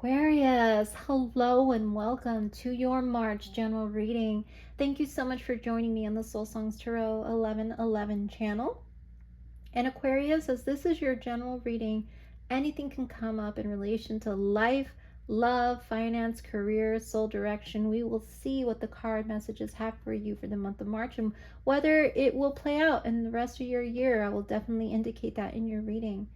Aquarius, hello and welcome to your March general reading. Thank you so much for joining me on the Soul Songs Tarot 1111 channel. And Aquarius, as this is your general reading, anything can come up in relation to life, love, finance, career, soul direction. We will see what the card messages have for you for the month of March and whether it will play out in the rest of your year. I will definitely indicate that in your reading.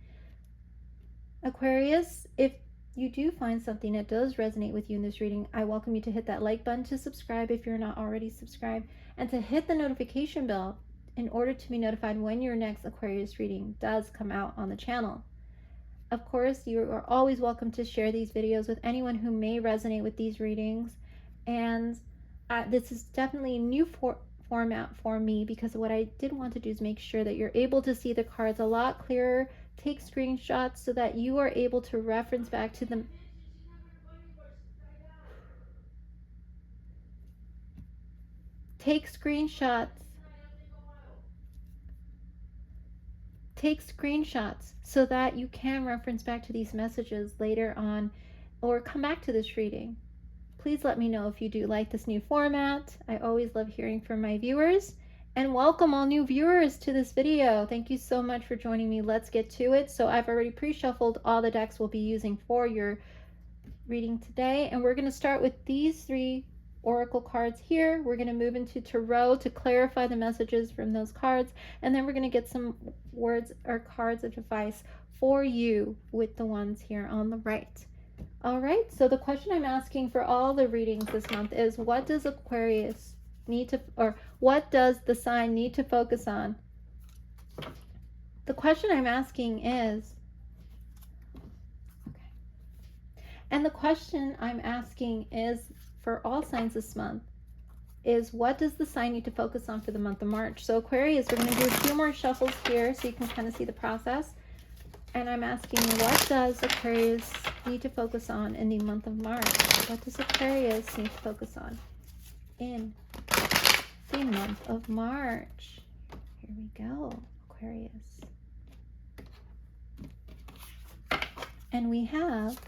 Aquarius, if you do find something that does resonate with you in this reading, I welcome you to hit that like button, to subscribe if you're not already subscribed, and to hit the notification bell in order to be notified when your next Aquarius reading does come out on the channel. Of course, you are always welcome to share these videos with anyone who may resonate with these readings. And this is definitely a new format for me, because what I did want to do is make sure that you're able to see the cards a lot clearer. Take screenshots so that you are able to reference back to them. Take screenshots so that you can reference back to these messages later on or come back to this reading. Please let me know if you do like this new format. I always love hearing from my viewers. And welcome all new viewers to this video. Thank you so much for joining me. Let's get to it. So I've already pre-shuffled all the decks we'll be using for your reading today. And we're going to start with these three oracle cards here. We're going to move into tarot to clarify the messages from those cards. And then we're going to get some words or cards of advice for you with the ones here on the right. All right, so the question I'm asking for all the readings this month is, what does Aquarius need to, or what does the sign need to focus on? The question I'm asking is, okay. And the question I'm asking is for all signs this month is, what does the sign need to focus on for the month of March? So Aquarius, we're going to do a few more shuffles here so you can kind of see the process. And I'm asking, what does Aquarius need to focus on in the month of March? What does Aquarius need to focus on in the month of March? Here we go, Aquarius. And we have,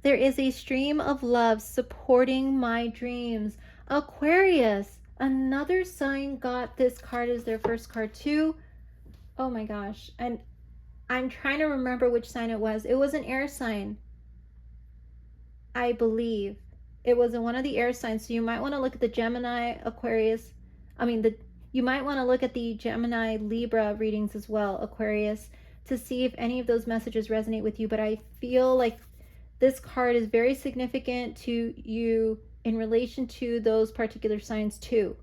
there is a stream of love supporting my dreams. Aquarius, another sign got this card as their first card too. Oh my gosh. And I'm trying to remember which sign it was. It was an air sign, I believe. It was in one of the air signs. So you might want to look at the Gemini, Aquarius. You might want to look at the Gemini, Libra readings as well, Aquarius, to see if any of those messages resonate with you. But I feel like this card is very significant to you in relation to those particular signs too.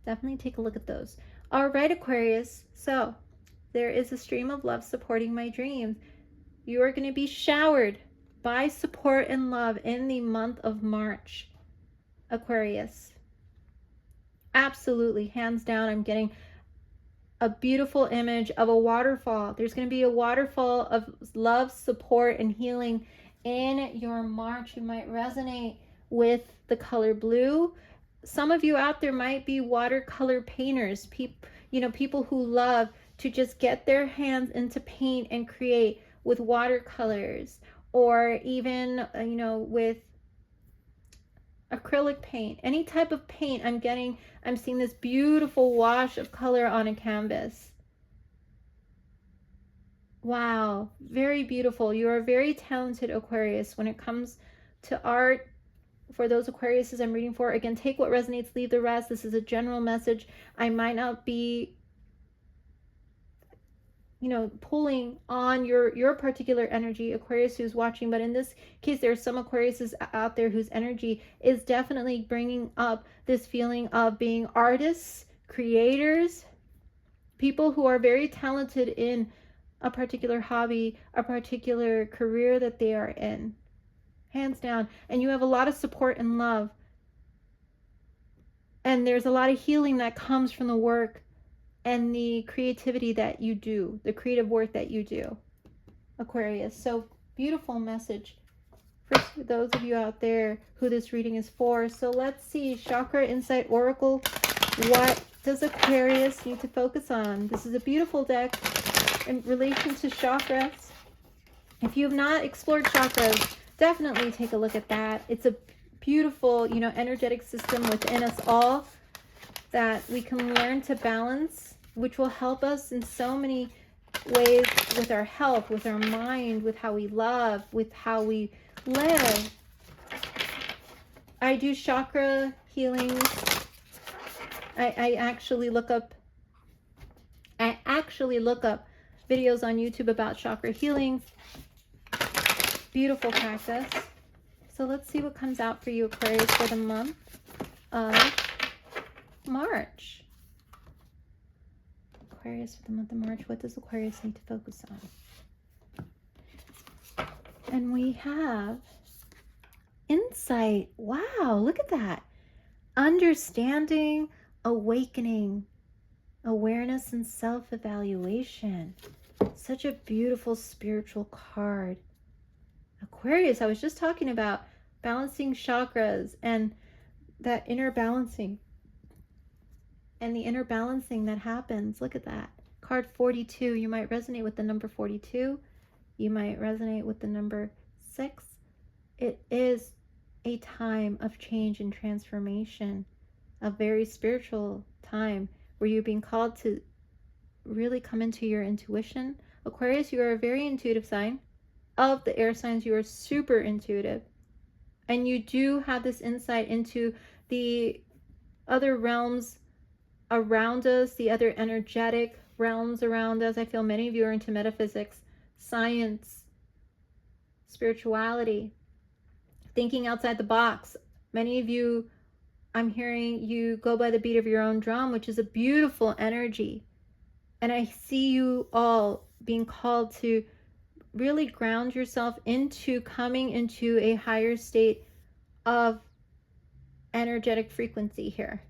Definitely take a look at those. All right, Aquarius. So there is a stream of love supporting my dreams. You are going to be showered by support and love in the month of March, Aquarius. Absolutely, hands down, I'm getting a beautiful image of a waterfall. There's going to be a waterfall of love, support, and healing in your March. You might resonate with the color blue. Some of you out there might be watercolor painters, people who love to just get their hands into paint and create with watercolors, or even with acrylic paint, any type of paint. I'm seeing this beautiful wash of color on a canvas. Wow, very beautiful. You are very talented, Aquarius, when it comes to art. For those Aquariuses I'm reading for, again, take what resonates, leave the rest. This is a general message. I might not be pulling on your particular energy, Aquarius, who's watching, but in this case there are some Aquariuses out there whose energy is definitely bringing up this feeling of being artists, creators, people who are very talented in a particular hobby, a particular career that they are in, hands down. And you have a lot of support and love, and there's a lot of healing that comes from the work and the creativity that you do, the creative work that you do, Aquarius. So beautiful message for those of you out there who this reading is for. So let's see, Chakra Insight Oracle, what does Aquarius need to focus on? This is a beautiful deck in relation to chakras. If you have not explored chakras, definitely take a look at that. It's a beautiful, you know, energetic system within us all that we can learn to balance, which will help us in so many ways with our health, with our mind, with how we love, with how we live. I do chakra healings. I actually look up videos on YouTube about chakra healing. Beautiful practice. So let's see what comes out for you, Aquarius, for the month of March. Aquarius for the month of March. What does Aquarius need to focus on? And we have insight. Wow, look at that. Understanding, awakening, awareness, and self-evaluation. Such a beautiful spiritual card. Aquarius, I was just talking about balancing chakras and that inner balancing. And the inner balancing that happens. Look at that. Card 42. You might resonate with the number 42. You might resonate with the number 6. It is a time of change and transformation. A very spiritual time where you're being called to really come into your intuition. Aquarius, you are a very intuitive sign. Of the air signs, you are super intuitive. And you do have this insight into the other realms around us, the other energetic realms around us. I feel many of you are into metaphysics, science, spirituality, thinking outside the box. Many of you, I'm hearing you go by the beat of your own drum, which is a beautiful energy. And I see you all being called to really ground yourself into coming into a higher state of energetic frequency here.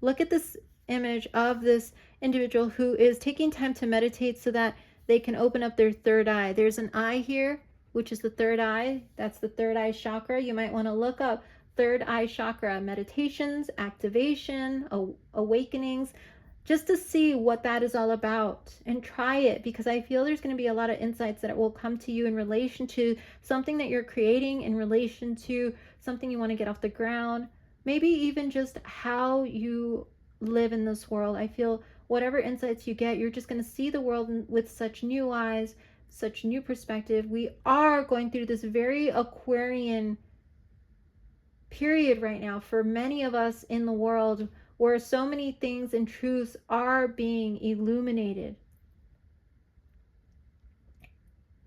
Look at this image of this individual who is taking time to meditate so that they can open up their third eye. There's an eye here, which is the third eye. That's the third eye chakra. You might want to look up third eye chakra meditations, activation, awakenings, just to see what that is all about, and try it, because I feel there's going to be a lot of insights that will come to you in relation to something that you're creating, in relation to something you want to get off the ground, maybe even just how you live in this world. I feel whatever insights you get, you're just going to see the world with such new eyes, such new perspective. We are going through this very Aquarian period right now for many of us in the world, where so many things and truths are being illuminated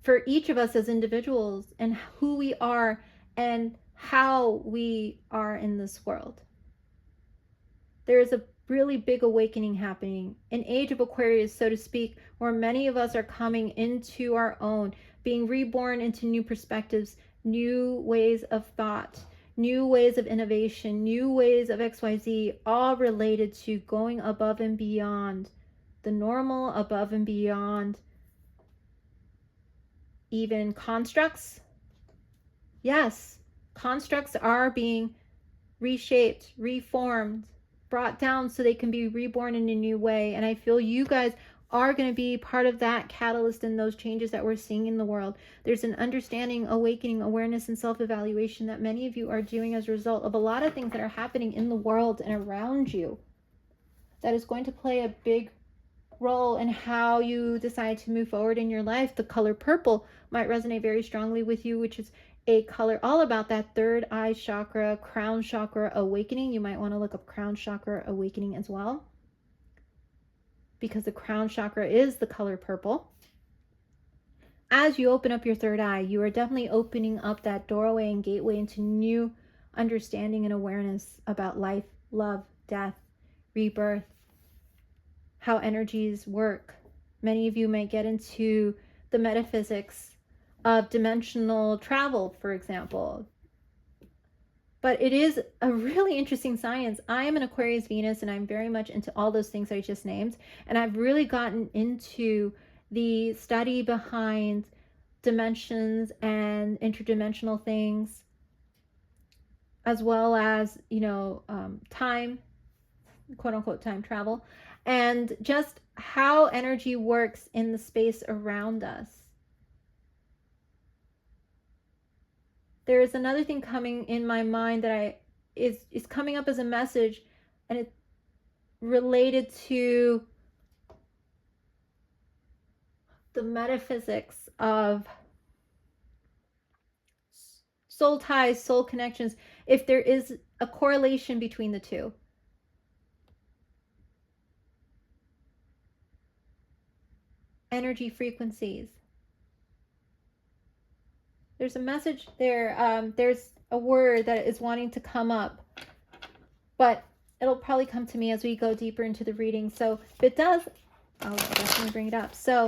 for each of us as individuals, and who we are and how we are in this world. There is a really big awakening happening, an age of Aquarius, so to speak, where many of us are coming into our own, being reborn into new perspectives, new ways of thought, new ways of innovation, new ways of XYZ, all related to going above and beyond the normal, above and beyond even constructs. Yes, constructs are being reshaped, reformed, brought down so they can be reborn in a new way. And I feel you guys are going to be part of that catalyst in those changes that we're seeing in the world. There's an understanding, awakening, awareness, and self-evaluation that many of you are doing as a result of a lot of things that are happening in the world and around you, that is going to play a big role in how you decide to move forward in your life. The color purple might resonate very strongly with you, which is a color all about that third eye chakra, crown chakra awakening. You might want to look up crown chakra awakening as well, because the crown chakra is the color purple. As you open up your third eye, you are definitely opening up that doorway and gateway into new understanding and awareness about life, love, death, rebirth, how energies work. Many of you might get into the metaphysics of dimensional travel, for example. But it is a really interesting science. I am an Aquarius Venus, and I'm very much into all those things I just named. And I've really gotten into the study behind dimensions and interdimensional things, as well as, time, quote unquote, time travel, and just how energy works in the space around us. there is another thing coming in my mind that is coming up as a message, and it's related to the metaphysics of soul ties, soul connections, if there is a correlation between the two. Energy frequencies. There's a message there. There's a word that is wanting to come up, but it'll probably come to me as we go deeper into the reading. So if it does, I'll definitely bring it up. So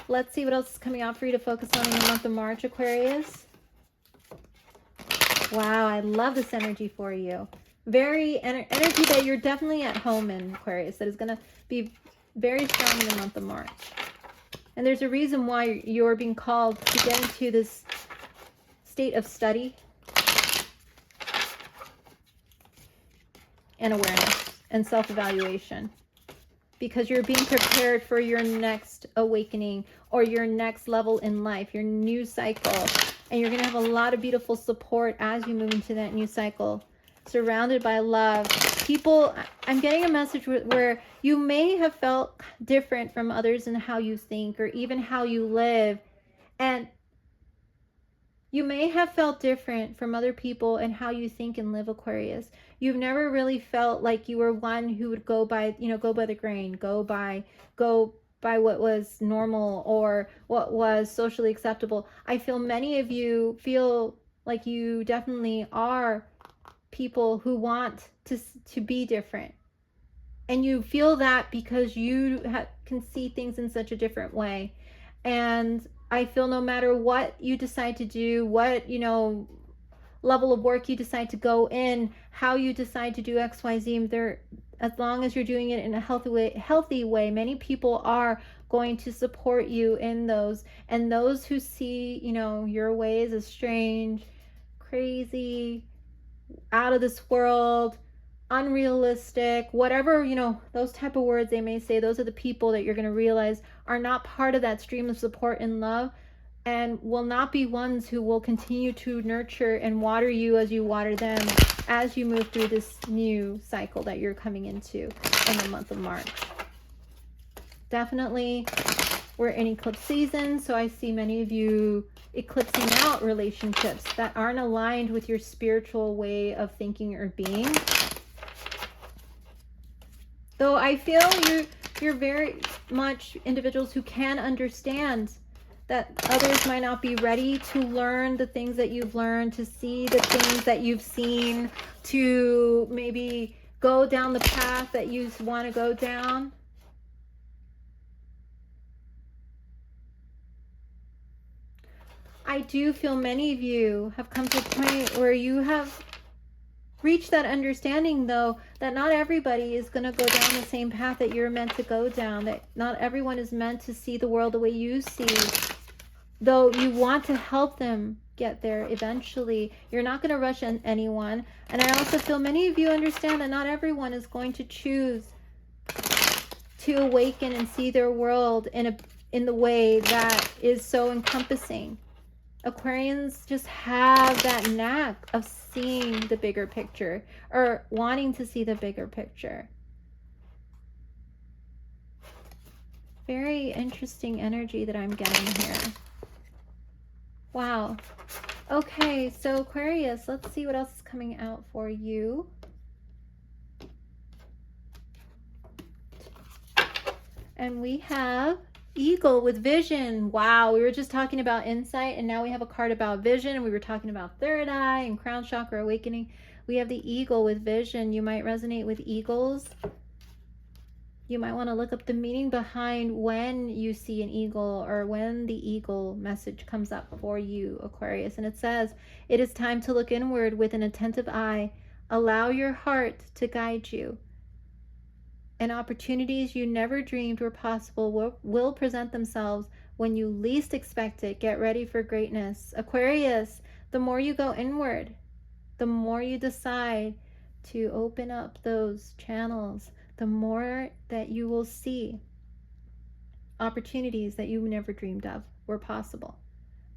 let's see what else is coming out for you to focus on in the month of March, Aquarius. Wow, I love this energy for you. Very energy that you're definitely at home in, Aquarius, that is going to be very strong in the month of March. And there's a reason why you're being called to get into this state of study and awareness and self-evaluation, because you're being prepared for your next awakening or your next level in life, your new cycle. And you're going to have a lot of beautiful support as you move into that new cycle, surrounded by love. People, I'm getting a message where you may have felt different from others in how you think or even how you live. And you may have felt different from other people and how you think and live, Aquarius. You've never really felt like you were one who would go by, go by the grain, go by what was normal or what was socially acceptable. I feel many of you feel like you definitely are people who want to be different. And you feel that because you can see things in such a different way. And I feel no matter what you decide to do, what, level of work you decide to go in, how you decide to do XYZ, as long as you're doing it in a healthy way, many people are going to support you in those. And those who see, your ways as strange, crazy, out of this world, unrealistic, whatever, those type of words they may say, those are the people that you're going to realize are not part of that stream of support and love, and will not be ones who will continue to nurture and water you as you water them as you move through this new cycle that you're coming into in the month of March. Definitely, we're in eclipse season, so I see many of you eclipsing out relationships that aren't aligned with your spiritual way of thinking or being. Though I feel you're very much individuals who can understand that others might not be ready to learn the things that you've learned, to see the things that you've seen, to maybe go down the path that you want to go down. I do feel many of you have come to a point where you have reached that understanding, though, that not everybody is going to go down the same path that you're meant to go down, that not everyone is meant to see the world the way you see. Though you want to help them get there eventually, you're not going to rush anyone. And I also feel many of you understand that not everyone is going to choose to awaken and see their world in the way that is so encompassing. Aquarians just have that knack of seeing the bigger picture, or wanting to see the bigger picture. Very interesting energy that I'm getting here. Wow. Okay, so Aquarius, let's see what else is coming out for you. And we have Eagle with vision. Wow, we were just talking about insight, and now we have a card about vision, and we were talking about third eye and crown chakra awakening. We have the eagle with vision. You might resonate with eagles. You might want to look up the meaning behind when you see an eagle, or when the eagle message comes up for you, Aquarius. And it says, it is time to look inward with an attentive eye. Allow your heart to guide you. And opportunities you never dreamed were possible will present themselves when you least expect it. Get ready for greatness. Aquarius, the more you go inward, the more you decide to open up those channels, the more that you will see opportunities that you never dreamed of were possible.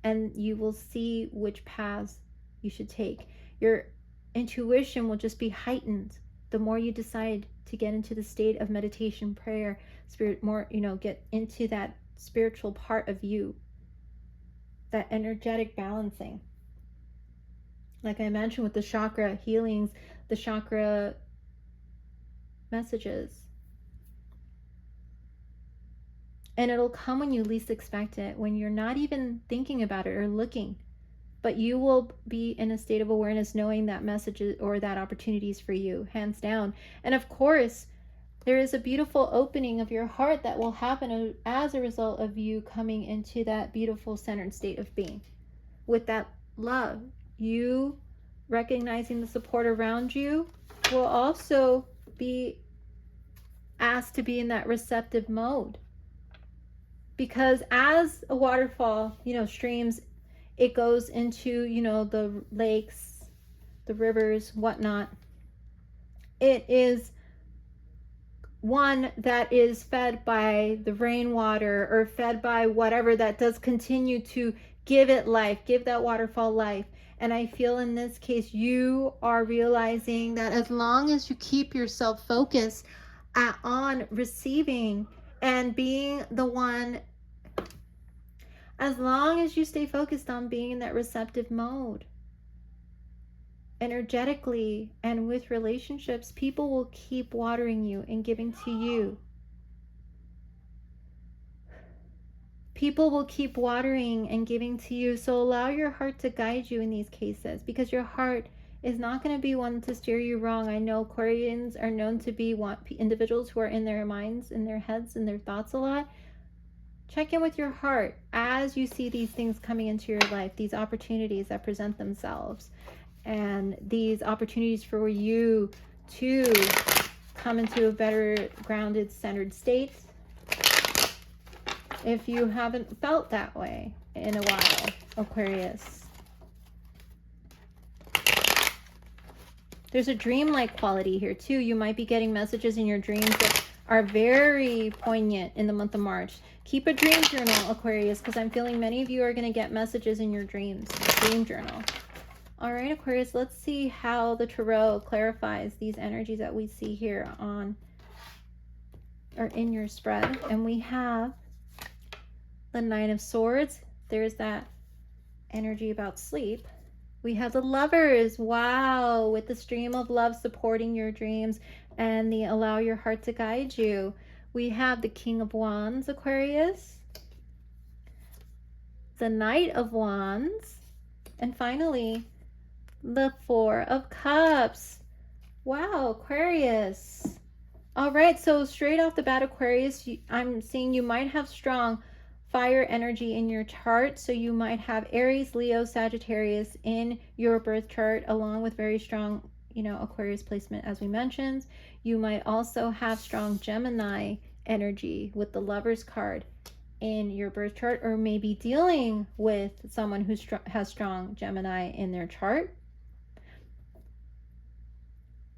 And you will see which paths you should take. Your intuition will just be heightened the more you decide to get into the state of meditation, prayer, spirit, more, get into that spiritual part of you, that energetic balancing. Like I mentioned with the chakra healings, the chakra messages. And it'll come when you least expect it, when you're not even thinking about it or looking. But you will be in a state of awareness knowing that message or that opportunity is for you, hands down. And of course, there is a beautiful opening of your heart that will happen as a result of you coming into that beautiful centered state of being. With that love, you recognizing the support around you will also be asked to be in that receptive mode. Because as a waterfall, streams, it goes into, the lakes, the rivers, whatnot. It is one that is fed by the rainwater or fed by whatever that does continue to give it life, give that waterfall life. And I feel in this case, you are realizing that as long as you keep yourself focused on receiving and being the one, as long as you stay focused on being in that receptive mode, energetically and with relationships, people will keep watering you and giving to you. People will keep watering and giving to you. So allow your heart to guide you in these cases, because your heart is not going to be one to steer you wrong. I know Aquarians are known to be individuals who are in their minds, in their heads, and their thoughts a lot. Check in with your heart as you see these things coming into your life, these opportunities that present themselves, and these opportunities for you to come into a better grounded, centered state. If you haven't felt that way in a while, Aquarius. There's a dreamlike quality here too. You might be getting messages in your dreams that are very poignant in the month of March. Keep a dream journal, Aquarius, because I'm feeling many of you are going to get messages in your dreams. Dream journal. All right, Aquarius, let's see how the Tarot clarifies these energies that we see here on or in your spread. And we have the Nine of Swords. There's that energy about sleep. We have the Lovers. Wow, with the stream of love supporting your dreams and the allow your heart to guide you. We have the King of Wands, Aquarius. The Knight of Wands. And finally, the Four of Cups. Wow, Aquarius. All right, so straight off the bat, Aquarius, I'm seeing you might have strong fire energy in your chart. So you might have Aries, Leo, Sagittarius in your birth chart, along with very strong, Aquarius placement, as we mentioned. You might also have strong Gemini energy with the Lovers card in your birth chart, or maybe dealing with someone who has strong Gemini in their chart.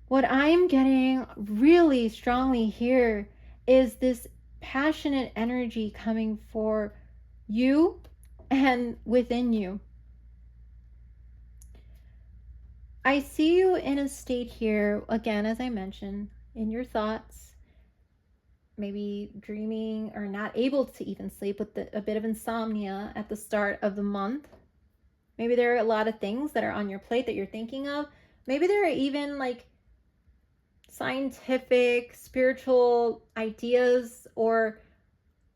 What I'm getting really strongly here is this passionate energy coming for you and within you. I see you in a state here, again, as I mentioned, in your thoughts, maybe dreaming or not able to even sleep with a bit of insomnia at the start of the month. Maybe there are a lot of things that are on your plate that you're thinking of. Maybe there are even like scientific, spiritual ideas or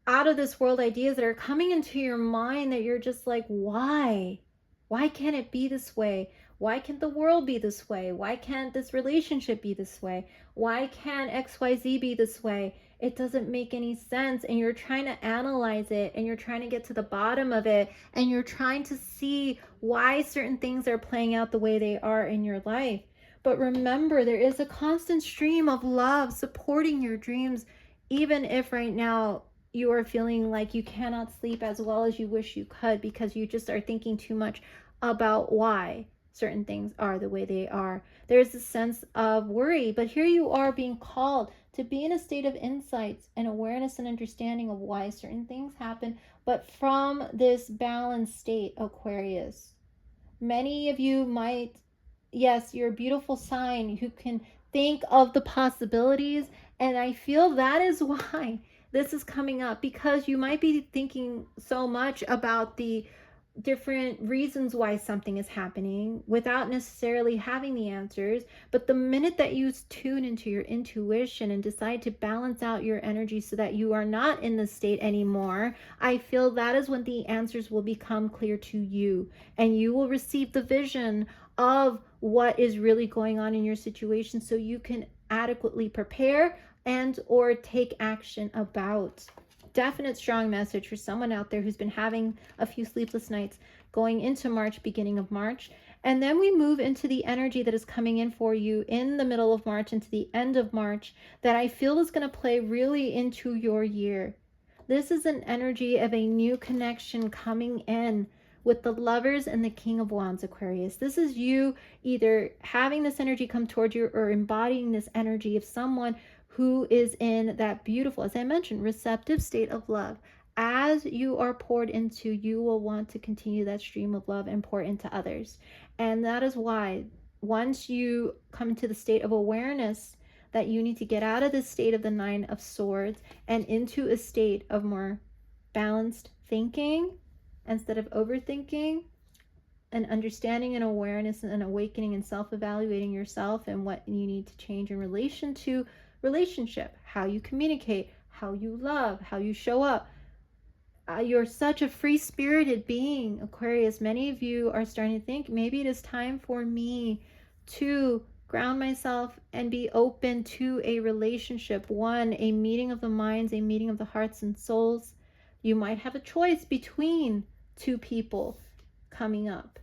out of this world ideas that are coming into your mind that you're just like, why? Why can't it be this way? Why can't the world be this way? Why can't this relationship be this way? Why can't XYZ be this way? It doesn't make any sense. And you're trying to analyze it and you're trying to get to the bottom of it. And you're trying to see why certain things are playing out the way they are in your life. But remember, there is a constant stream of love supporting your dreams, even if right now you are feeling like you cannot sleep as well as you wish you could because you just are thinking too much about why certain things are the way they are. There's a sense of worry, but here you are being called to be in a state of insights and awareness and understanding of why certain things happen, but from this balanced state, Aquarius. Many of you might, yes, you're a beautiful sign who can think of the possibilities. And I feel that is why this is coming up, because you might be thinking so much about the different reasons why something is happening without necessarily having the answers. But the minute that you tune into your intuition and decide to balance out your energy so that you are not in this state anymore, I feel that is when the answers will become clear to you, and you will receive the vision of what is really going on in your situation, so you can adequately prepare and or take action about. Definite strong message for someone out there who's been having a few sleepless nights going into March, beginning of March. And then we move into the energy that is coming in for you in the middle of March into the end of March, that I feel is going to play really into your year. This is an energy of a new connection coming in with the Lovers and the King of Wands, Aquarius. This is you either having this energy come towards you or embodying this energy of someone who is in that beautiful, as I mentioned, receptive state of love. As you are poured into, you will want to continue that stream of love and pour into others. And that is why once you come to the state of awareness that you need to get out of this state of the Nine of Swords and into a state of more balanced thinking instead of overthinking, and understanding and awareness and awakening and self-evaluating yourself and what you need to change in relation to relationship, how you communicate, how you love, how you show up. You're such a free-spirited being, Aquarius. Many of you are starting to think, maybe it is time for me to ground myself and be open to a relationship, a meeting of the minds, a meeting of the hearts and souls. You might have a choice between two people coming up,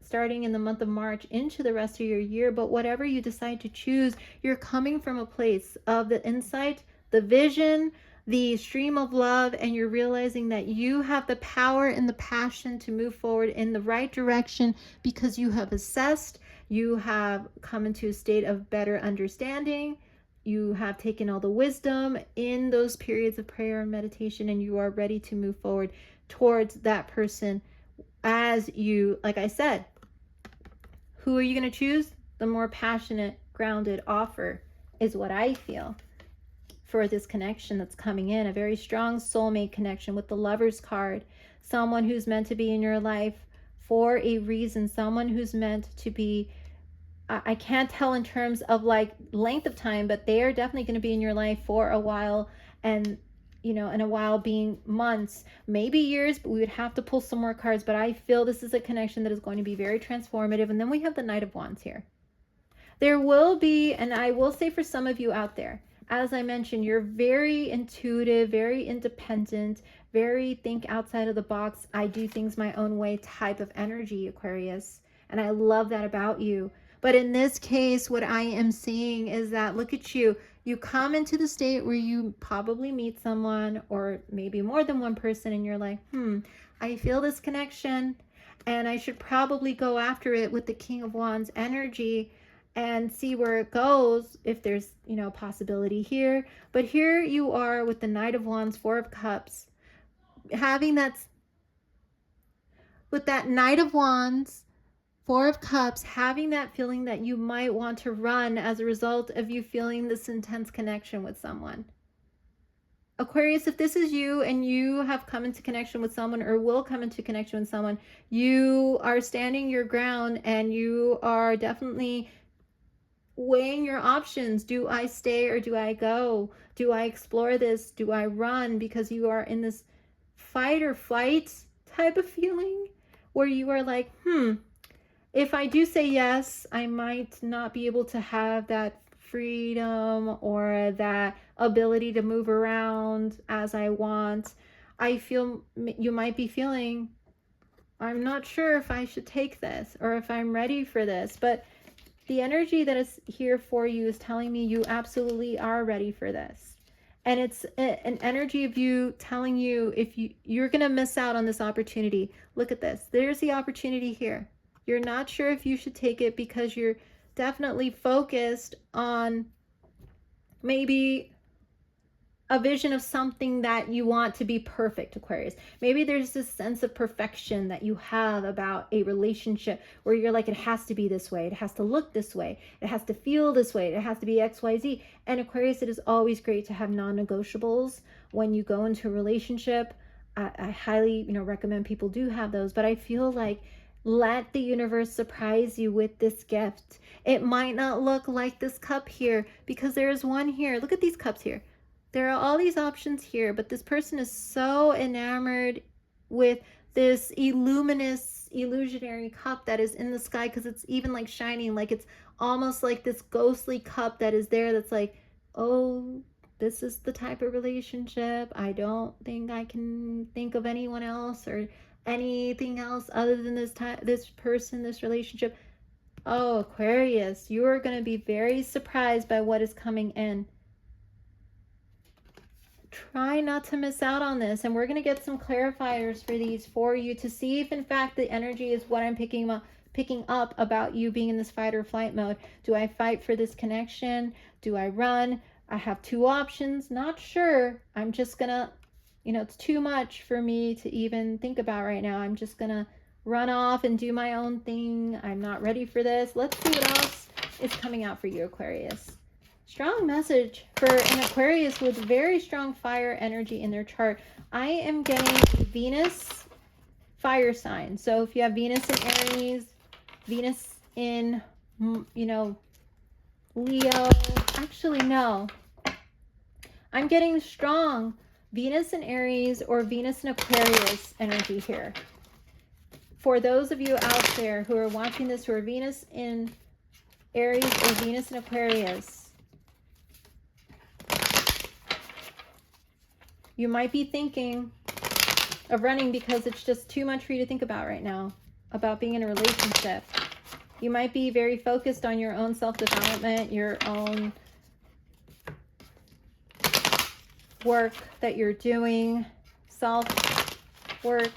starting in the month of March into the rest of your year. But whatever you decide to choose, you're coming from a place of the insight, the vision, the stream of love, and you're realizing that you have the power and the passion to move forward in the right direction because you have assessed, you have come into a state of better understanding, you have taken all the wisdom in those periods of prayer and meditation, and you are ready to move forward towards that person. As you, like I said, who are you going to choose? The more passionate, grounded offer is what I feel for this connection that's coming in. A very strong soulmate connection with the Lover's card. Someone who's meant to be in your life for a reason. Someone who's meant to be, I can't tell in terms of like length of time, but they are definitely going to be in your life for a while. And in a while being months, maybe years, but we would have to pull some more cards. But I feel this is a connection that is going to be very transformative. And then we have the Knight of Wands here. There will be, and I will say for some of you out there, as I mentioned, you're very intuitive, very independent, very think outside of the box, I do things my own way type of energy, Aquarius. And I love that about you. But in this case, what I am seeing is that, look at you. You come into the state where you probably meet someone, or maybe more than one person, and you're like, I feel this connection, and I should probably go after it with the King of Wands energy and see where it goes, if there's, possibility here. But here you are with the Knight of Wands, Four of Cups, having that, with that Knight of Wands, Four of Cups, having that feeling that you might want to run as a result of you feeling this intense connection with someone. Aquarius, if this is you and you have come into connection with someone or will come into connection with someone, you are standing your ground and you are definitely weighing your options. Do I stay or do I go? Do I explore this? Do I run? Because you are in this fight or flight type of feeling where you are like, if I do say yes, I might not be able to have that freedom or that ability to move around as I want. I feel you might be feeling, I'm not sure if I should take this or if I'm ready for this. But the energy that is here for you is telling me you absolutely are ready for this. And it's an energy of you telling you, if you're going to miss out on this opportunity. Look at this. There's the opportunity here. You're not sure if you should take it because you're definitely focused on maybe a vision of something that you want to be perfect, Aquarius. Maybe there's this sense of perfection that you have about a relationship where you're like, it has to be this way. It has to look this way. It has to feel this way. It has to be X, Y, Z. And Aquarius, it is always great to have non-negotiables when you go into a relationship. I highly, recommend people do have those, but I feel like let the universe surprise you with this gift. It might not look like this cup here because there's one here. Look at these cups here. There are all these options here, but this person is so enamored with this illusionary cup that is in the sky, because it's even like shining, like it's almost like this ghostly cup that is there that's like, oh, this is the type of relationship. I don't think I can think of anyone else or anything else other than this person, this relationship. Oh, Aquarius, you are going to be very surprised by what is coming in. Try not to miss out on this, and we're going to get some clarifiers for these for you to see if in fact the energy is what I'm picking up about you being in this fight or flight mode. Do I fight for this connection? Do I run? I have two options. Not sure. I'm just gonna, it's too much for me to even think about right now. I'm just gonna run off and do my own thing. I'm not ready for this. Let's see what else is coming out for you, Aquarius. Strong message for an Aquarius with very strong fire energy in their chart. I am getting Venus fire sign. So if you have Venus in Aries, Venus in, Leo. Actually, no. I'm getting strong Venus in Aries or Venus in Aquarius energy here. For those of you out there who are watching this who are Venus in Aries or Venus in Aquarius, you might be thinking of running because it's just too much for you to think about right now, about being in a relationship. You might be very focused on your own self-development, your own work that you're doing, self-work.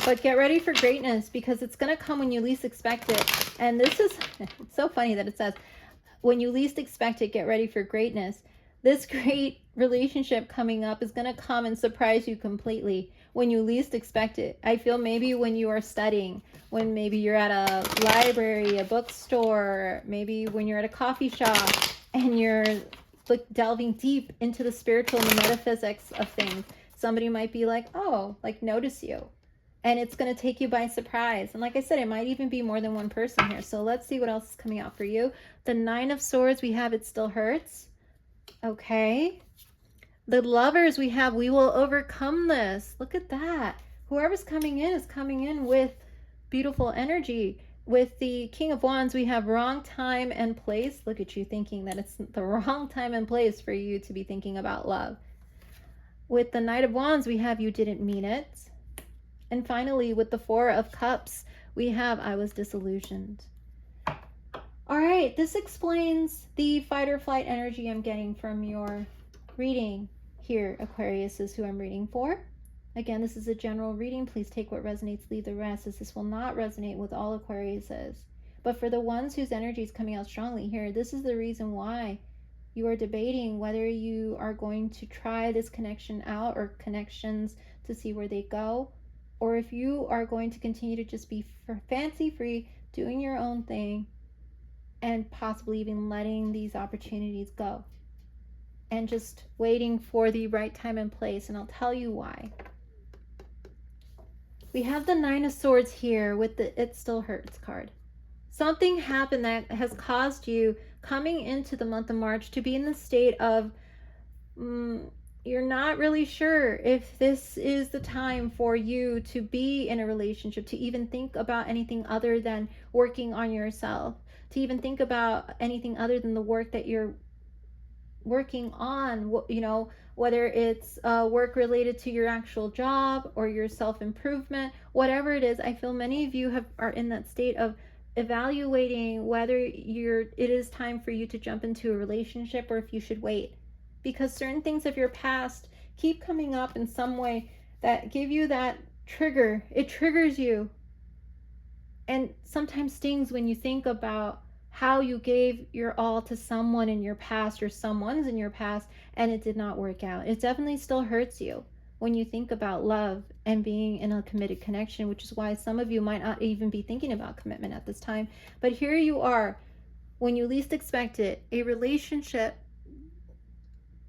But get ready for greatness because it's going to come when you least expect it. And this is, it's so funny that it says, when you least expect it, get ready for greatness. This great relationship coming up is going to come and surprise you completely when you least expect it. I feel maybe when you are studying, when maybe you're at a library, a bookstore, maybe when you're at a coffee shop and you're delving deep into the spiritual and the metaphysics of things. Somebody might be like, oh, like notice you. And it's going to take you by surprise. And like I said, it might even be more than one person here. So let's see what else is coming out for you. The 9 of Swords, we have it still hurts. Okay. The Lovers, we have we will overcome this. Look at that. Whoever's coming in is coming in with beautiful energy. With the King of Wands, we have wrong time and place. Look at you thinking that it's the wrong time and place for you to be thinking about love. With the Knight of Wands, we have you didn't mean it. And finally, with the 4 of Cups, we have I was disillusioned. All right, this explains the fight or flight energy I'm getting from your reading here, Aquarius is who I'm reading for. Again, this is a general reading. Please take what resonates, leave the rest, as this will not resonate with all Aquariuses. But for the ones whose energy is coming out strongly here, this is the reason why you are debating whether you are going to try this connection out or connections to see where they go, or if you are going to continue to just be fancy-free, doing your own thing, and possibly even letting these opportunities go. And just waiting for the right time and place. And I'll tell you why. We have the 9 of Swords here with the It Still Hurts card. Something happened that has caused you coming into the month of March to be in the state of you're not really sure if this is the time for you to be in a relationship, to even think about anything other than working on yourself, to even think about anything other than the work that you're working on, whether it's work related to your actual job or your self-improvement, whatever it is. I feel many of you are in that state of evaluating whether it is time for you to jump into a relationship or if you should wait, because certain things of your past keep coming up in some way that give you that trigger. It triggers you and sometimes stings when you think about how you gave your all to someone in your past or someone's in your past and it did not work out. It definitely still hurts you when you think about love and being in a committed connection, which is why some of you might not even be thinking about commitment at this time. But here you are, when you least expect it, a relationship,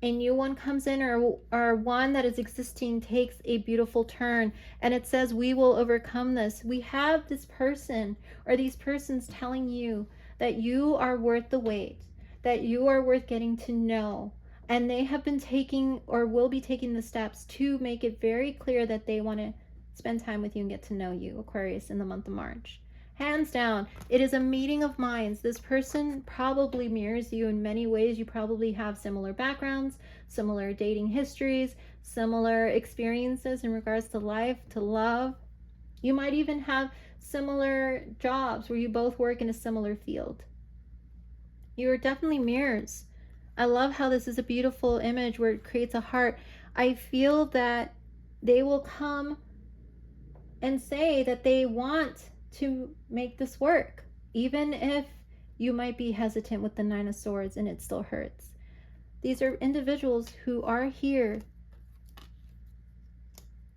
a new one comes in, or one that is existing takes a beautiful turn, and it says we will overcome this. We have this person or these persons telling you that you are worth the wait, that you are worth getting to know, and they have been taking or will be taking the steps to make it very clear that they want to spend time with you and get to know you, Aquarius, in the month of March. Hands down, it is a meeting of minds. This person probably mirrors you in many ways. You probably have similar backgrounds, similar dating histories, similar experiences in regards to life, to love. You might even have similar jobs where you both work in a similar field. You are definitely mirrors. I love how this is a beautiful image where it creates a heart. I feel that they will come and say that they want to make this work, even if you might be hesitant with the Nine of Swords and it still hurts. These are individuals who are here,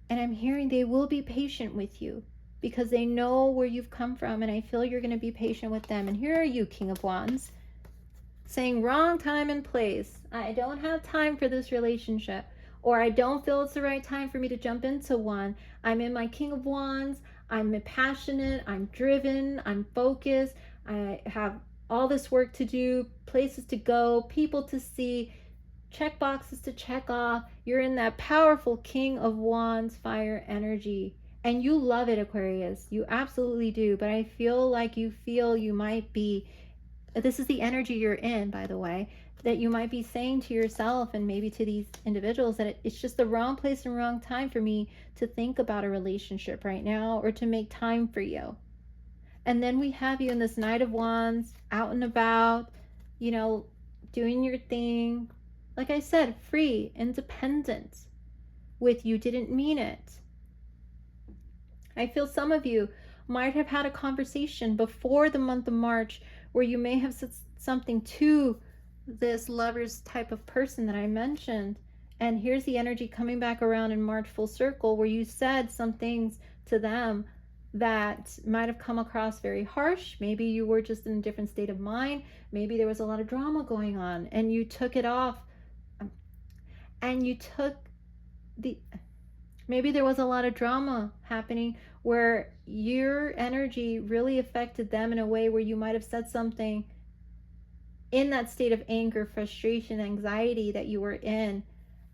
and I'm hearing they will be patient with you because they know where you've come from, and I feel you're going to be patient with them. And here are you, King of Wands, saying wrong time and place. I don't have time for this relationship, or I don't feel it's the right time for me to jump into one. I'm in my King of Wands. I'm passionate. I'm driven. I'm focused. I have all this work to do, places to go, people to see, check boxes to check off. You're in that powerful King of Wands fire energy. And you love it, Aquarius. You absolutely do. But I feel like you might be, this is the energy you're in, by the way, that you might be saying to yourself and maybe to these individuals that it's just the wrong place and wrong time for me to think about a relationship right now or to make time for you. And then we have you in this Knight of Wands, out and about, you know, doing your thing. Like I said, free, independent, with you didn't mean it. I feel some of you might have had a conversation before the month of March where you may have said something to this lover's type of person that I mentioned. And here's the energy coming back around in March full circle where you said some things to them that might have come across very harsh. Maybe you were just in a different state of mind. Maybe there was a lot of drama going on and you took it off. And you took the, maybe there was a lot of drama happening where your energy really affected them in a way where you might have said something in that state of anger, frustration, anxiety that you were in,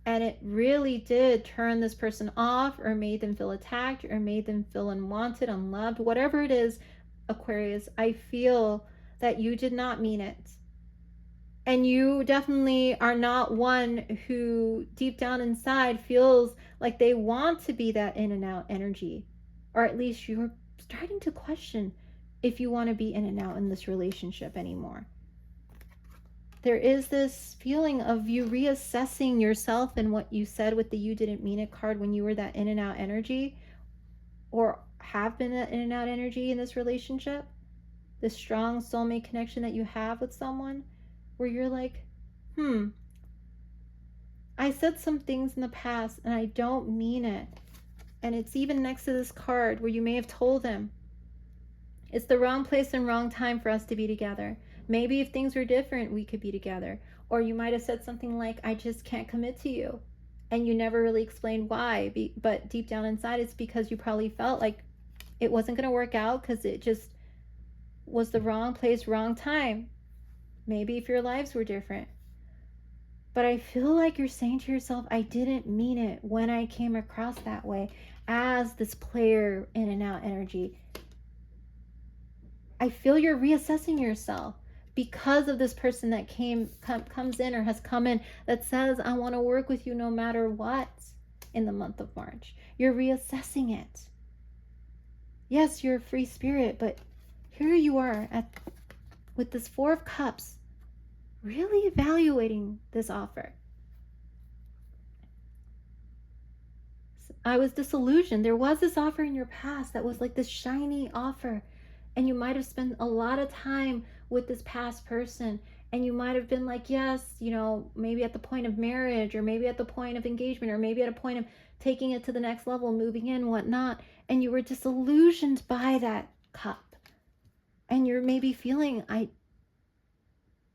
and it really did turn this person off or made them feel attacked or made them feel unwanted, unloved, whatever it is, Aquarius. I feel that you did not mean it. And you definitely are not one who deep down inside feels like they want to be that in and out energy. Or at least you're starting to question if you want to be in and out in this relationship anymore. There is this feeling of you reassessing yourself and what you said with the you didn't mean it card when you were that in and out energy, or have been that in and out energy in this relationship. This strong soulmate connection that you have with someone where you're like, I said some things in the past and I don't mean it. And it's even next to this card where you may have told him, it's the wrong place and wrong time for us to be together. Maybe if things were different, we could be together. Or you might have said something like, I just can't commit to you. And you never really explained why. But deep down inside, it's because you probably felt like it wasn't going to work out because it just was the wrong place, wrong time. Maybe if your lives were different. But I feel like you're saying to yourself, I didn't mean it when I came across that way as this player in and out energy. I feel you're reassessing yourself because of this person that comes in or has come in that says, I want to work with you no matter what in the month of March. You're reassessing it. Yes, you're a free spirit, but here you are with this Four of Cups, really evaluating this offer. I was disillusioned. There was this offer in your past that was like this shiny offer, And you might have spent a lot of time with this past person, and you might have been like, yes, you know, maybe at the point of marriage, or maybe at the point of engagement, or maybe at a point of taking it to the next level, moving in, whatnot, and you were disillusioned by that cup. And you're maybe feeling,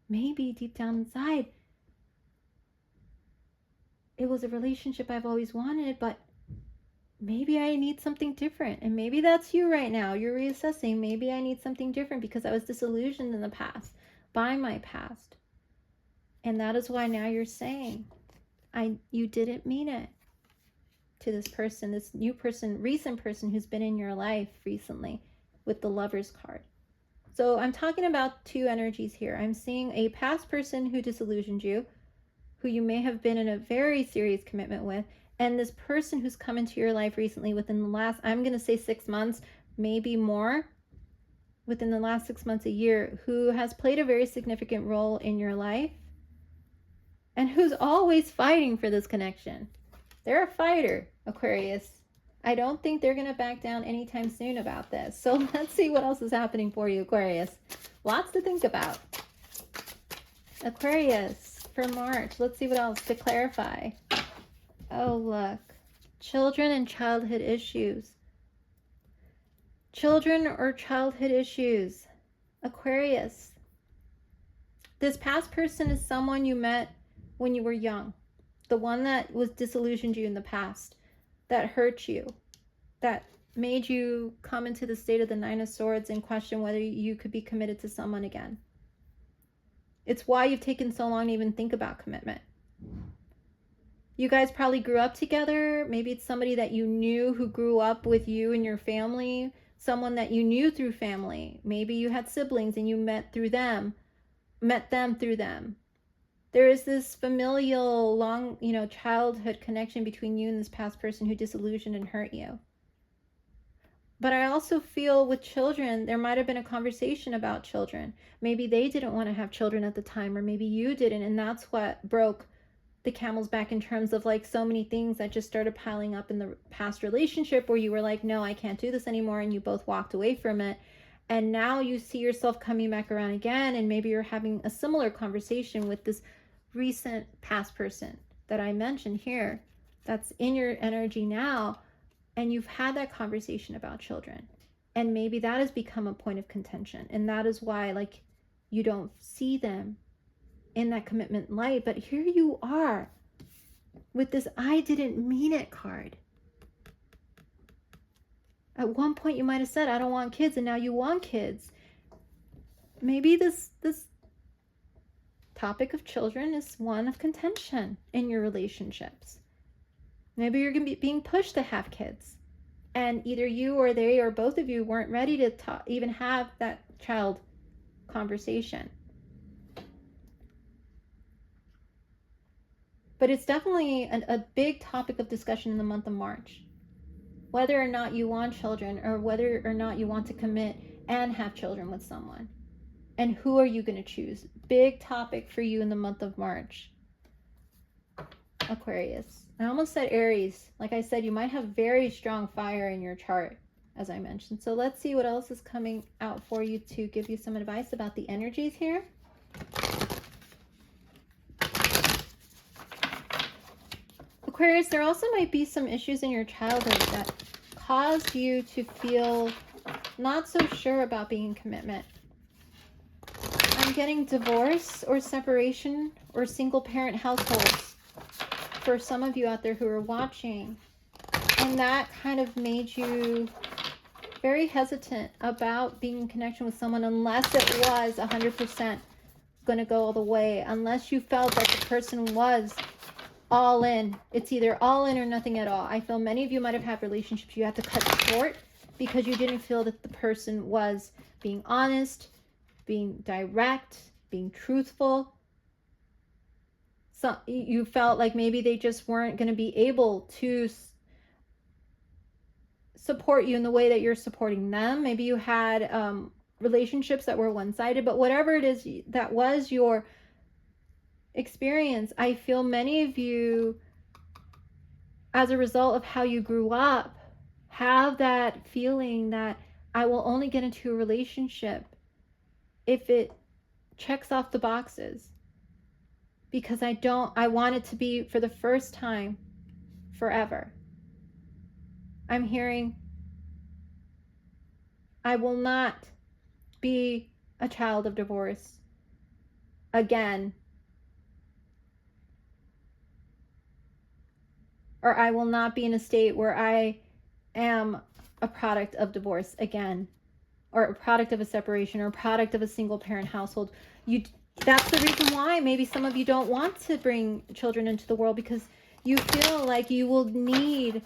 maybe deep down inside, it was a relationship I've always wanted, but maybe I need something different. And maybe that's you right now. You're reassessing. Maybe I need something different because I was disillusioned in the past by my past. And that is why now you're saying, you didn't mean it to this person, this new person, recent person who's been in your life recently with the Lover's card. So I'm talking about two energies here. I'm seeing a past person who disillusioned you, who you may have been in a very serious commitment with, and this person who's come into your life recently within the last, I'm going to say 6 months, maybe more, within the last 6 months, a year, who has played a very significant role in your life and who's always fighting for this connection. They're a fighter, Aquarius. I don't think they're going to back down anytime soon about this. So let's see what else is happening for you, Aquarius. Lots to think about. Aquarius, for March, let's see what else to clarify. Oh, look. Children and childhood issues. Children or childhood issues. Aquarius. This past person is someone you met when you were young. The one that was disillusioned you in the past, that hurt you, that made you come into the state of the Nine of Swords and question whether you could be committed to someone again. It's why you've taken so long to even think about commitment. You guys probably grew up together. Maybe it's somebody that you knew who grew up with you and your family, someone that you knew through family. Maybe you had siblings and you met them through them. There is this familial, long, childhood connection between you and this past person who disillusioned and hurt you. But I also feel with children, there might have been a conversation about children. Maybe they didn't want to have children at the time, or maybe you didn't, and that's what broke the camel's back in terms of like so many things that just started piling up in the past relationship where you were like, no, I can't do this anymore, and you both walked away from it. And now you see yourself coming back around again, and maybe you're having a similar conversation with this recent past person that I mentioned here that's in your energy now, and you've had that conversation about children, and maybe that has become a point of contention, and that is why like you don't see them in that commitment light. But here you are with this I didn't mean it card. At one point you might have said I don't want kids, and now you want kids. Maybe this topic of children is one of contention in your relationships. Maybe you're going to be being pushed to have kids, and either you or they or both of you weren't ready to even have that child conversation. But it's definitely a big topic of discussion in the month of March. Whether or not you want children, or whether or not you want to commit and have children with someone. And who are you going to choose? Big topic for you in the month of March. Aquarius. I almost said Aries. Like I said, you might have very strong fire in your chart, as I mentioned. So let's see what else is coming out for you to give you some advice about the energies here. Aquarius, there also might be some issues in your childhood that caused you to feel not so sure about being in commitment. I'm getting divorce or separation or single parent households for some of you out there who are watching. And that kind of made you very hesitant about being in connection with someone unless it was 100% going to go all the way. Unless you felt that the person was all in. It's either all in or nothing at all. I feel many of you might have had relationships you had to cut short because you didn't feel that the person was being honest, being direct, being truthful. So you felt like maybe they just weren't going to be able to support you in the way that you're supporting them. Maybe you had relationships that were one-sided, but whatever it is that was your experience, I feel many of you, as a result of how you grew up, have that feeling that I will only get into a relationship if it checks off the boxes, because I want it to be for the first time forever. I'm hearing I will not be a child of divorce again, or I will not be in a state where I am a product of divorce again, or a product of a separation, or a product of a single parent household. That's the reason why maybe some of you don't want to bring children into the world, because you feel like you will need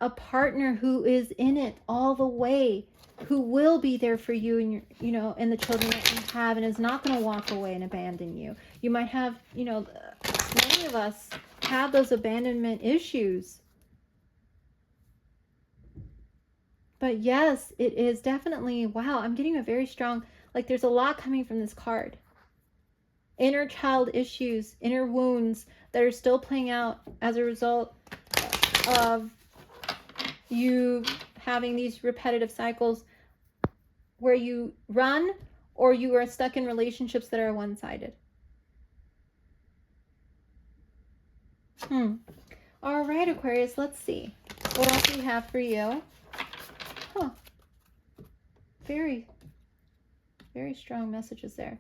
a partner who is in it all the way, who will be there for you and your, and the children that you have, and is not going to walk away and abandon you. You might have, many of us have those abandonment issues. But yes, it is definitely, wow, I'm getting a very strong, like there's a lot coming from this card. Inner child issues, inner wounds that are still playing out as a result of you having these repetitive cycles where you run, or you are stuck in relationships that are one-sided. All right, Aquarius, let's see. What else do we have for you? Very, very strong messages there.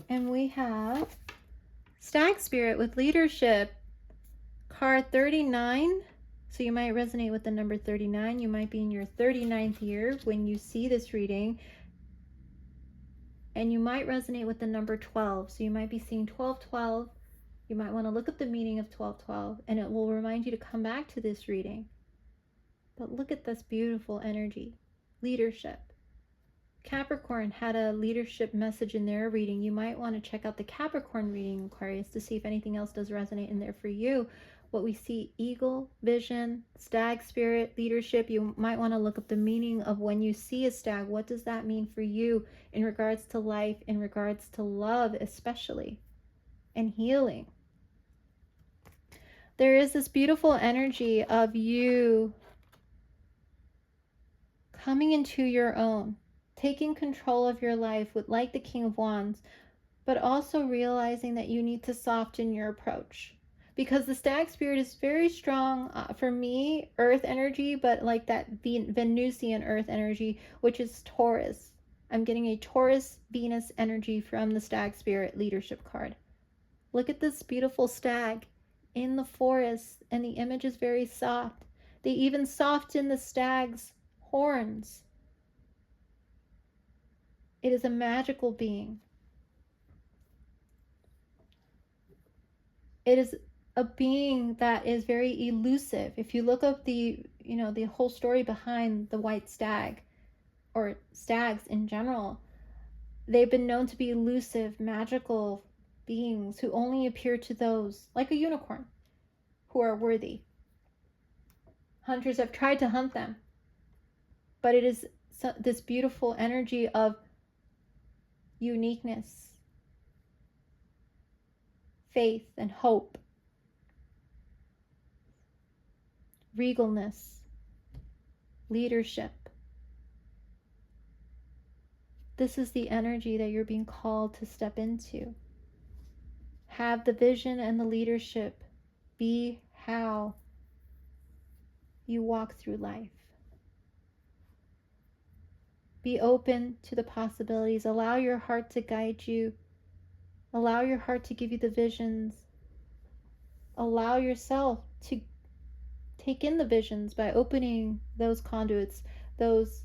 And we have Stag Spirit with Leadership, card 39. So you might resonate with the number 39. You might be in your 39th year when you see this reading. And you might resonate with the number 12. So you might be seeing 1212. You might want to look up the meaning of 1212, and it will remind you to come back to this reading. But look at this beautiful energy. Leadership. Capricorn had a leadership message in their reading. You might want to check out the Capricorn reading, Aquarius, to see if anything else does resonate in there for you. What we see: eagle, vision, stag spirit, leadership. You might want to look up the meaning of when you see a stag. What does that mean for you in regards to life, in regards to love especially, and healing? There is this beautiful energy of you coming into your own, taking control of your life with, like the King of Wands, but also realizing that you need to soften your approach, because the stag spirit is very strong for me, earth energy, but like that Venusian earth energy, which is Taurus. I'm getting a Taurus Venus energy from the stag spirit leadership card. Look at this beautiful stag in the forest, and the image is very soft. They even soften the stag's horns. It is a magical being. It is a being that is very elusive. If you look up the whole story behind the white stag, or stags in general, they've been known to be elusive, magical beings who only appear to those, like a unicorn, who are worthy. Hunters have tried to hunt them, but it is this beautiful energy of uniqueness, faith and hope, regalness, leadership. This is the energy that you're being called to step into. Have the vision and the leadership be how you walk through life. Be open to the possibilities. Allow your heart to guide you. Allow your heart to give you the visions. Allow yourself to take in the visions by opening those conduits, those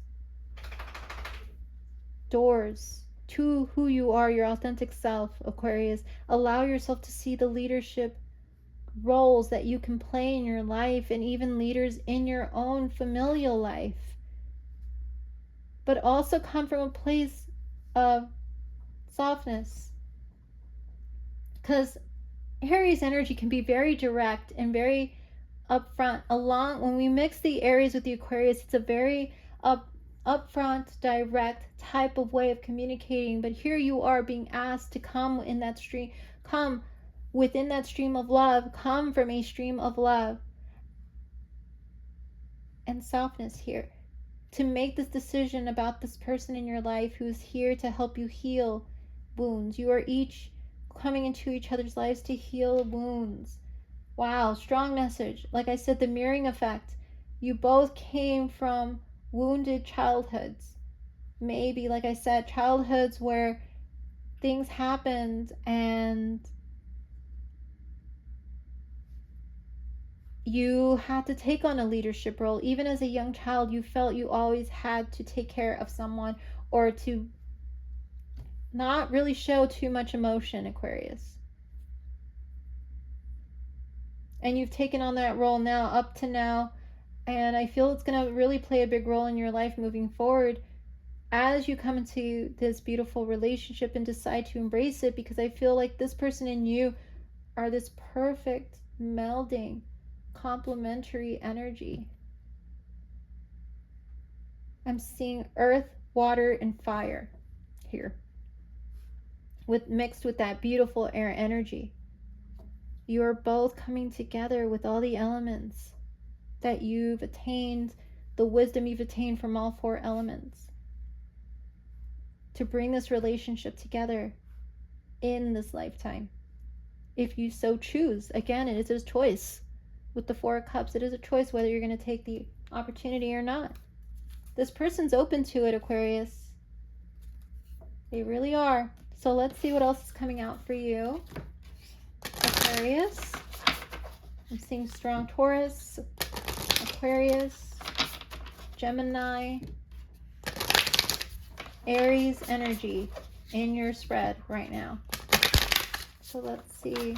doors to who you are, your authentic self, Aquarius. Allow yourself to see the leadership roles that you can play in your life, and even leaders in your own familial life. But also come from a place of softness. Because Aries energy can be very direct and very upfront. When we mix the Aries with the Aquarius, it's a very upfront, direct type of way of communicating. But here you are being asked to come in that stream, come within that stream of love, come from a stream of love, and softness here to make this decision about this person in your life who's here to help you heal wounds. You are each coming into each other's lives to heal wounds. Wow, strong message. Like I said, the mirroring effect. You both came from wounded childhoods. Maybe, like I said, childhoods where things happened and you had to take on a leadership role. Even as a young child, you felt you always had to take care of someone or to not really show too much emotion, Aquarius. And you've taken on that role now, up to now, and I feel it's going to really play a big role in your life moving forward as you come into this beautiful relationship and decide to embrace it, because I feel like this person and you are this perfect melding complementary energy. I'm seeing earth, water, and fire here, mixed with that beautiful air energy. You are both coming together with all the elements that you've attained, the wisdom you've attained from all 4 elements, to bring this relationship together in this lifetime, if you so choose. Again, it is a choice. With the 4 of Cups, it is a choice whether you're going to take the opportunity or not. This person's open to it, Aquarius. They really are. So let's see what else is coming out for you, Aquarius. I'm seeing strong Taurus, Aquarius, Gemini, Aries energy in your spread right now. So let's see.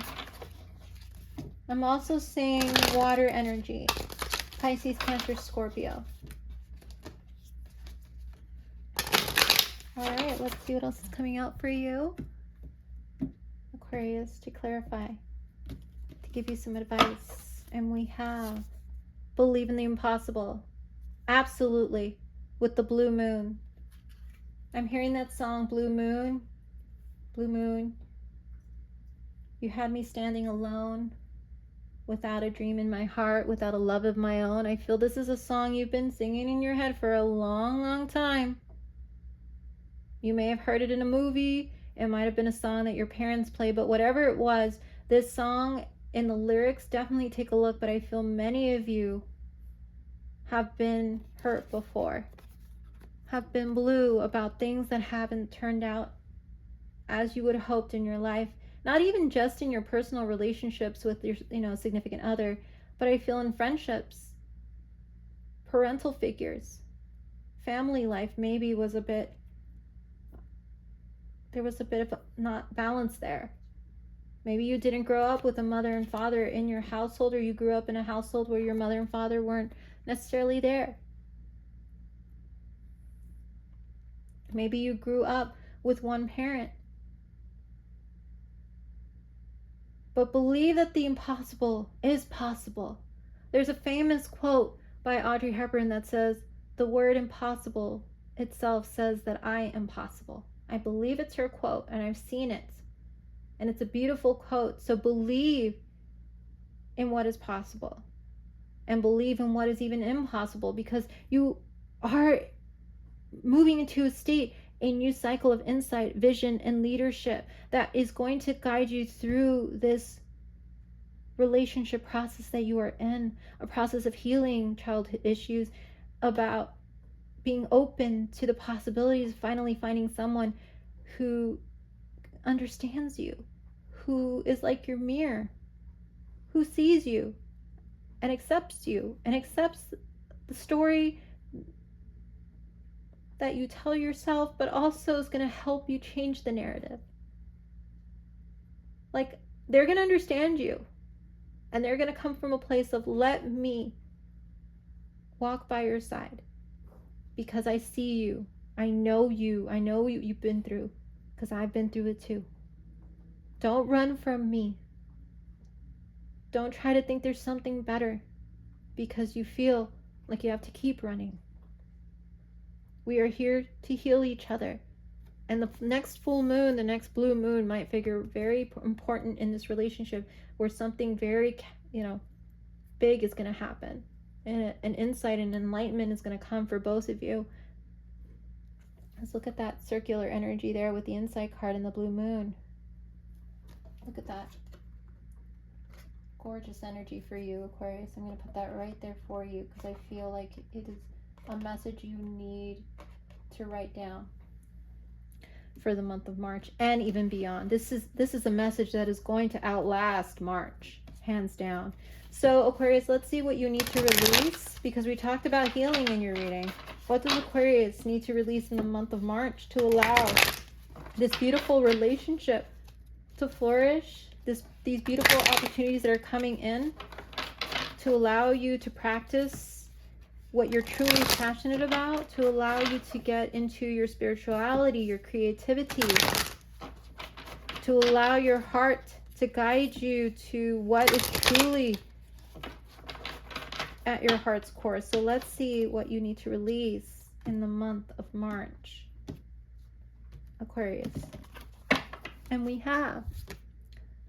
I'm also seeing water energy, Pisces, Cancer, Scorpio. All right, let's see what else is coming out for you, Aquarius, to clarify, to give you some advice. And we have believe in the impossible. Absolutely, with the blue moon. I'm hearing that song, Blue Moon. Blue Moon. You had me standing alone, without a dream in my heart, without a love of my own. I feel this is a song you've been singing in your head for a long, long time. You may have heard it in a movie. It might have been a song that your parents played, but whatever it was, this song and the lyrics, definitely take a look. But I feel many of you have been hurt before, have been blue about things that haven't turned out as you would have hoped in your life. Not even just in your personal relationships with your, significant other, but I feel in friendships, parental figures, family life maybe was there was a bit of not balance there. Maybe you didn't grow up with a mother and father in your household, or you grew up in a household where your mother and father weren't necessarily there. Maybe you grew up with one parent. But believe that the impossible is possible. There's a famous quote by Audrey Hepburn that says, "The word impossible itself says that I am possible." I believe it's her quote, and I've seen it. And it's a beautiful quote. So believe in what is possible. And believe in what is even impossible, because you are moving into a state, a new cycle of insight, vision, and leadership that is going to guide you through this relationship process that you are in, a process of healing childhood issues, about being open to the possibilities of finally finding someone who understands you, who is like your mirror, who sees you and accepts the story that you tell yourself, but also is going to help you change the narrative. Like, they're going to understand you, and they're going to come from a place of, let me walk by your side, because I see you, I know what you've been through, because I've been through it too. Don't run from me. Don't try to think there's something better because you feel like you have to keep running. We are here to heal each other. And the next full moon, the next blue moon, might figure very important in this relationship, where something very, big is going to happen. an insight and enlightenment is going to come for both of you. Let's look at that circular energy there with the insight card and the blue moon. Look at that. Gorgeous energy for you, Aquarius. I'm going to put that right there for you because I feel like it is a message you need to write down for the month of March and even beyond. This is a message that is going to outlast March, hands down. So Aquarius, let's see what you need to release, because we talked about healing in your reading. What does Aquarius need to release in the month of March to allow this beautiful relationship to flourish, these beautiful opportunities that are coming in, to allow you to practice what you're truly passionate about, to allow you to get into your spirituality, your creativity, to allow your heart to guide you to what is truly at your heart's core. So let's see what you need to release in the month of March, Aquarius. And we have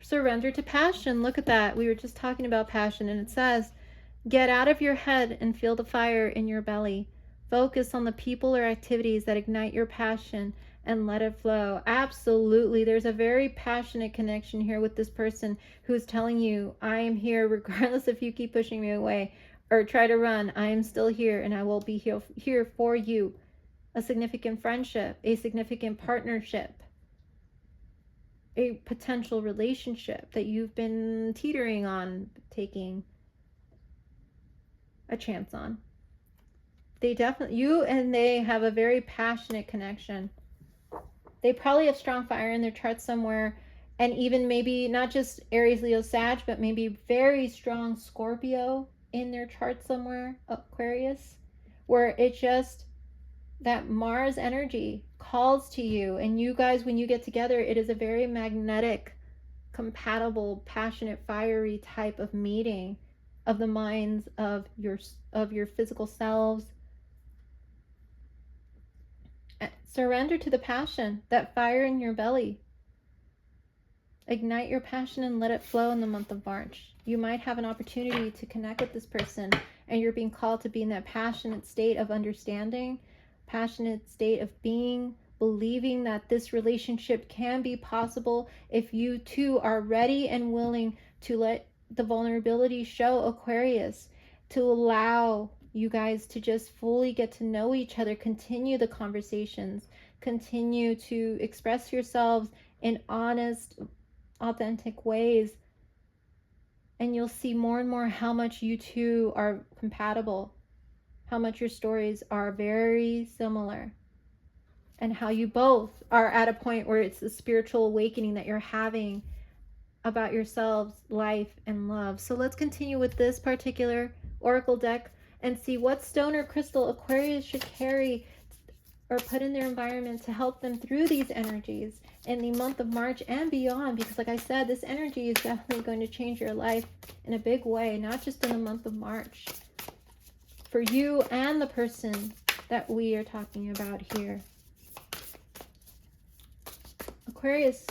surrender to passion. Look at that. We were just talking about passion, and it says, get out of your head and feel the fire in your belly. Focus on the people or activities that ignite your passion and let it flow. Absolutely. There's a very passionate connection here with this person who's telling you, I am here regardless if you keep pushing me away or try to run. I am still here and I will be here for you. A significant friendship, a significant partnership, a potential relationship that you've been teetering on taking a chance on. They definitely, you and they have a very passionate connection. They probably have strong fire in their chart somewhere, and even maybe not just Aries, Leo, Sag, but maybe very strong Scorpio in their chart somewhere, Aquarius, where it just, that Mars energy calls to you, and you guys, when you get together, it is a very magnetic, compatible, passionate, fiery type of meeting of the minds of your physical selves. Surrender to the passion, that fire in your belly. Ignite your passion and let it flow in the month of March. You might have an opportunity to connect with this person, and you're being called to be in that passionate state of understanding, passionate state of being, believing that this relationship can be possible if you two are ready and willing to let the vulnerability show, Aquarius, to allow you guys to just fully get to know each other, continue the conversations, continue to express yourselves in honest, authentic ways, and you'll see more and more how much you two are compatible, how much your stories are very similar, and how you both are at a point where it's a spiritual awakening that you're having about yourselves, life, and love. So let's continue with this particular oracle deck and see what stone or crystal Aquarius should carry or put in their environment to help them through these energies in the month of March and beyond, because like I said, this energy is definitely going to change your life in a big way, not just in the month of March, for you and the person that we are talking about here. Aquarius,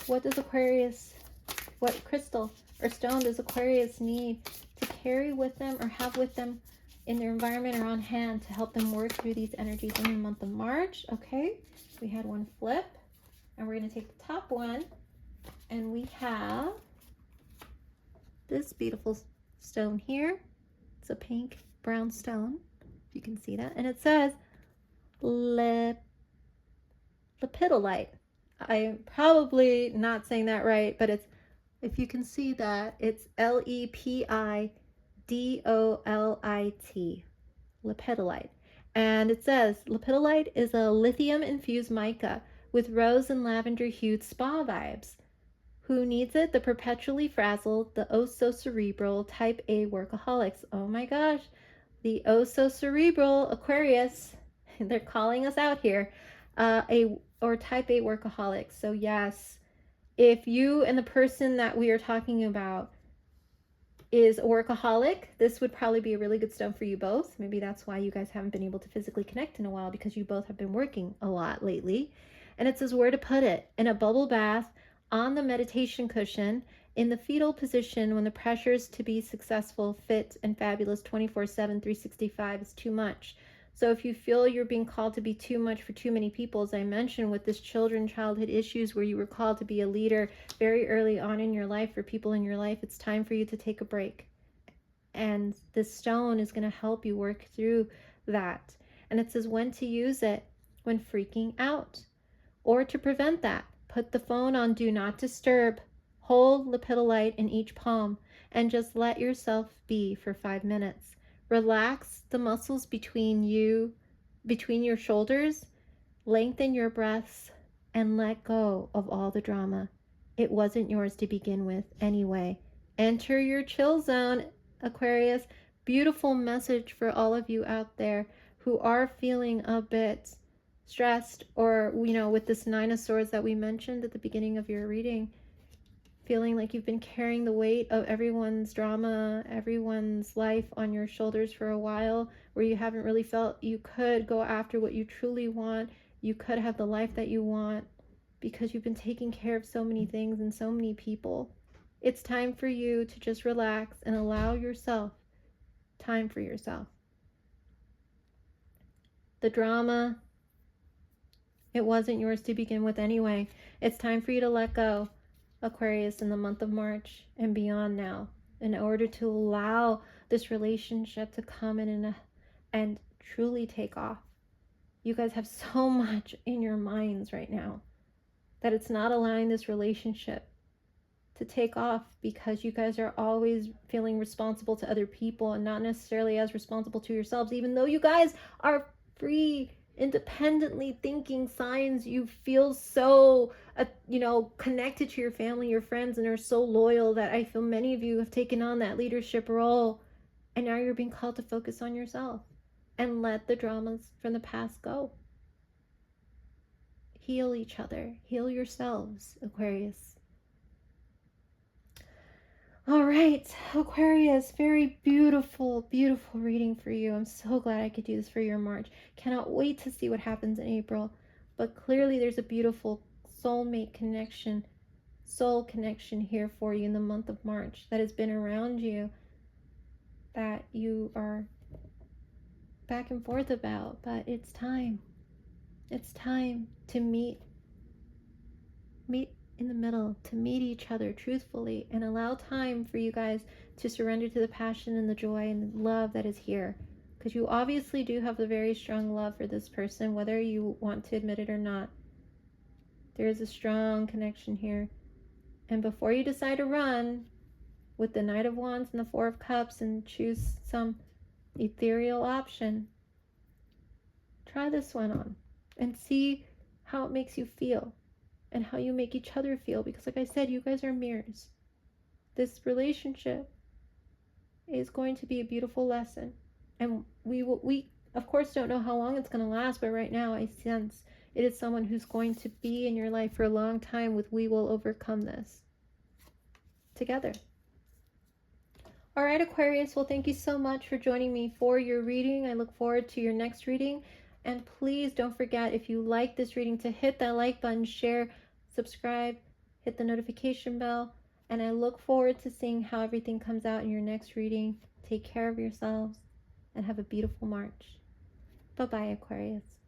what crystal or stone does Aquarius need to carry with them or have with them in their environment or on hand to help them work through these energies in the month of March? Okay, we had one flip, and we're going to take the top one, and we have this beautiful stone here. It's a pink brown stone, if you can see that, and it says lepidolite. I'm probably not saying that right, but it's, if you can see that, it's Lepidolite, lepidolite. And it says, lepidolite is a lithium-infused mica with rose and lavender-hued spa vibes. Who needs it? The perpetually frazzled, the oh-so-cerebral, type A workaholics. Oh my gosh, the oh-so-cerebral Aquarius. They're calling us out here. Or type A workaholics. So yes, if you and the person that we are talking about is a workaholic, this would probably be a really good stone for you both. Maybe that's why you guys haven't been able to physically connect in a while, because you both have been working a lot lately. And it says where to put it: in a bubble bath, on the meditation cushion, in the fetal position when the pressures to be successful, fit, and fabulous 24/7, 365 is too much. So if you feel you're being called to be too much for too many people, as I mentioned with this childhood issues where you were called to be a leader very early on in your life for people in your life, it's time for you to take a break. And this stone is going to help you work through that. And it says when to use it: when freaking out. Or to prevent that, put the phone on do not disturb, hold lepidolite in each palm, and just let yourself be for 5 minutes. Relax the muscles between your shoulders, lengthen your breaths, and let go of all the drama. It wasn't yours to begin with anyway. Enter your chill zone, Aquarius. Beautiful message for all of you out there who are feeling a bit stressed, or with this Nine of Swords that we mentioned at the beginning of your reading, feeling like you've been carrying the weight of everyone's drama, everyone's life on your shoulders for a while, where you haven't really felt you could go after what you truly want, you could have the life that you want, because you've been taking care of so many things and so many people. It's time for you to just relax and allow yourself time for yourself. The drama, it wasn't yours to begin with anyway. It's time for you to let go, Aquarius, in the month of March and beyond now, in order to allow this relationship to come in and truly take off. You guys have so much in your minds right now that it's not allowing this relationship to take off, because you guys are always feeling responsible to other people and not necessarily as responsible to yourselves. Even though you guys are free, independently thinking signs, you feel so connected to your family, your friends, and are so loyal that I feel many of you have taken on that leadership role, and now you're being called to focus on yourself and let the dramas from the past go. Heal each other, heal yourselves, Aquarius. All right, Aquarius, very beautiful, beautiful reading for you. I'm so glad I could do this for your March. Cannot wait to see what happens in April. But clearly there's a beautiful soulmate connection, soul connection here for you in the month of March that has been around you, that you are back and forth about. But it's time. It's time to meet in the middle, to meet each other truthfully and allow time for you guys to surrender to the passion and the joy and the love that is here, because you obviously do have a very strong love for this person, whether you want to admit it or not. There is a strong connection here, and before you decide to run with the Knight of Wands and the Four of Cups and choose some ethereal option, try this one on and see how it makes you feel and how you make each other feel, because like I said, you guys are mirrors. This relationship is going to be a beautiful lesson, and we of course don't know how long it's going to last, but right now I sense it is someone who's going to be in your life for a long time. We will overcome this together. All right, Aquarius, well, thank you so much for joining me for your reading. I look forward to your next reading. And please don't forget, if you like this reading, to hit that like button, share, subscribe, hit the notification bell. And I look forward to seeing how everything comes out in your next reading. Take care of yourselves and have a beautiful March. Bye-bye, Aquarius.